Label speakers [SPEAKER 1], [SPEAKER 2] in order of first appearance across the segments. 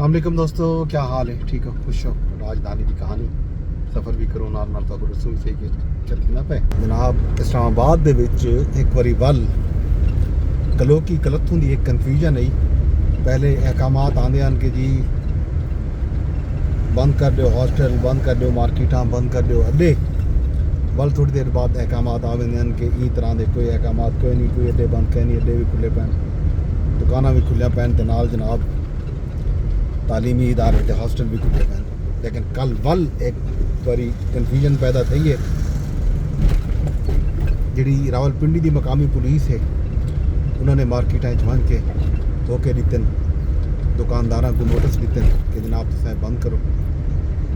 [SPEAKER 1] अस्सलाम वालेकुम दोस्तों, क्या हाल है? ठीक हो, खुश हो? राजधानी की कहानी सफ़र भी करो नाल तो रसूल से कि चलना पे जनाब। इस्लामाबाद दे विच एक बारी वल कलो की कलत्थों की एक कन्फ्यूजन आई। पहले अहकामात आंदे हैं कि जी बंद कर दो हॉस्टल, बंद कर दो मार्केटा, बंद कर दो अड्डे। वल थोड़ी देर बाद अहकामात आ वेंदे हैं कि ई तरह के कोई अहकामात कोई नहीं, कोई अड्डे बंद कह नहीं, अड्डे भी खुले पैन, दुकाना भी खुलिया पैन ते नाल जनाब तालीमी इदारे के हॉस्टल भी खुले पैन। लेकिन कल वल एक बारी कन्फ्यूजन पैदा थी है। जी रावलपिंडी की मकामी पुलिस है, उन्होंने मार्केटा बन के होके दिते, दुकानदारों को नोटिस दिते कि जनाब तुम बंद करो,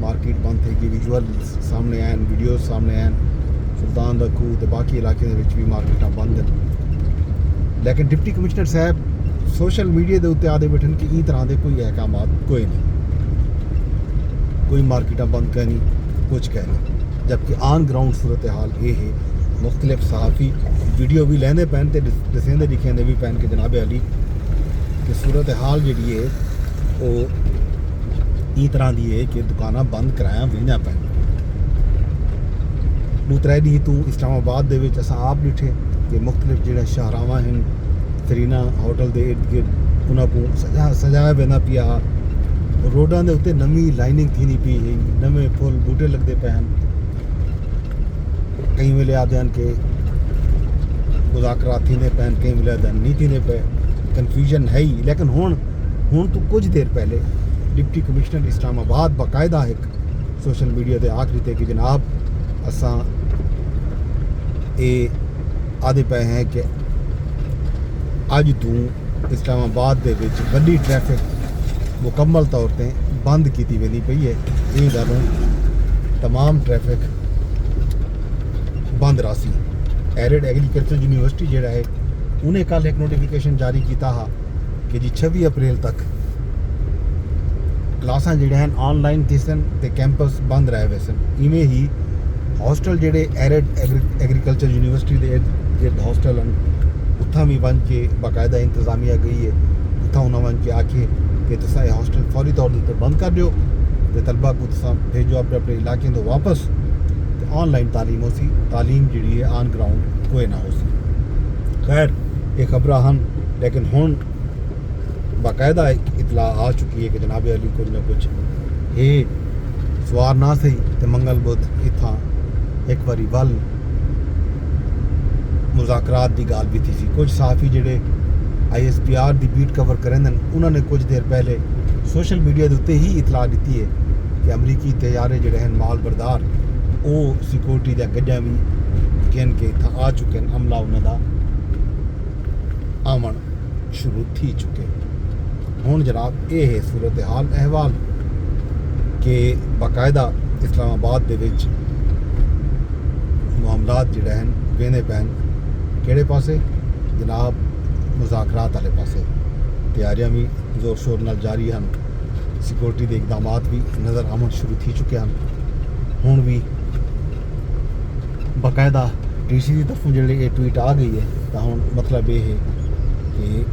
[SPEAKER 1] मार्केट बंद थी। विजुअल सामने आए, वीडियो सामने आए, सुल्तान दा खूह ते बाकी इलाके भी मार्केटा बंद हैं। लेकिन डिप्टी कमिश्नर साहब सोशल मीडिया के उत्ते आदे बैठन कि ई तरह के कोई अहकामात कोई नहीं, कोई मार्केटा बंद कह नहीं, कुछ कह नहीं। जबकि ऑन ग्राउंड सूरत हाल ये है, मुख्तलिफ सहाफ़ी वीडियो भी लेंदे पैन ते दसेंदे लिखेंदे भी पैन कि जनाब अली कि सूरत हाल जी है वो ई तरह की है कि दुकाना बंद कराया वेंदा पैन। दूसरे डी तू इस्लामाबाद दे विच असां आप डिठे कि मुख्तलिफ जो शाहरावां हैं सरीना होटल के इर्द गिर्द उन्होंने सजाया वेंदा पिया। रोडों के उत्ते नवी लाइनिंग थी पी है, नवे फुल बूटे लगते पे हैं। कई वेले आते हैं कि मुज़ाकरात थींदे पैन, कई वेले आते नहीं थींदे पे, कन्फ्यूजन है ही। लेकिन हुण तो कुछ देर पहले डिप्टी कमिश्नर इस्लामाबाद बाकायदा एक सोशल मीडिया के आखिरी थे कि जनाब असां ये आदे पे हैं कि अज तू इस्लामाबाद दे विच वड्डी ट्रैफिक मुकम्मल तौर पर बंद की वेंदी पई है। इन गल्लों तमाम ट्रैफिक बंद रासी। एरिड एग्रीकल्चर यूनिवर्सिटी जोड़ा है उन्हें कल एक नोटिफिकेशन जारी किया हा कि जी 26 अप्रैल तक क्लासां जोड़े हैं ऑनलाइन थीसन ते कैंपस बंद रहे वैसन। इवें ही हॉस्टल जोड़े एरिड एग्रीकल्चर यूनिवर्सिटी के इर्द गिर्द हॉस्टल हैं उत्थां भी वन के बाकायदा इंतजामिया गई है। उत्थां उन्हें वन के आखे कि तुसा ये हॉस्टल फौरी तौर पर बंद कर दो तो तलबा को तुसा भेजो अपने अपने इलाके तो वापस, तो ऑनलाइन तालीम हो सी, तालीम जी है ऑन ग्राउंड कोई ना हो सी। खैर ये खबर हैं, लेकिन हुण बाकायदा एक इतला आ चुकी है कि जनाब अली कुछ ना कुछ ये सवार ना सही तो मंगल बुध इत्थां एक बारी वल मुज़ाकरात की गाल भी थी। कुछ सहाफ़ी जोड़े ISPR की बीट कवर करेंदे उन्होंने कुछ देर पहले सोशल मीडिया के उत्ते ही इतला दी है कि अमरीकी तैयारे जोड़े हैं माल बरदार वो सिक्योरिटी दा गड्डियां भी गिन के इतना आ चुके हैं, अमला उन्होंने आवन शुरू थी चुके। हुण जनाब ये है सूरत हाल अहवाल कि बाकायदा इस्लामाबाद दे विच मामलात जोड़े हैं वेंदे पैन किहड़े पासे जनाब मुज़ाकरात वाले पासे। तैयारियां भी जोर शोर नाल जारी हैं, सिक्योरिटी के इकदाम भी नज़र आमन शुरू थी चुके हैं। हुण भी बाकायदा DC की तरफों जो ये ट्वीट आ गई है तो हुण मतलब ये है कि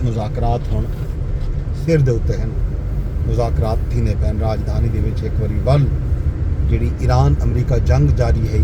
[SPEAKER 1] मुज़ाकरात हुण सिर दे उत्ते हैं, मुज़ाकरात थींदे पैन। राजधानी दे विच एक बारी वल जी ईरान अमरीका जंग जारी है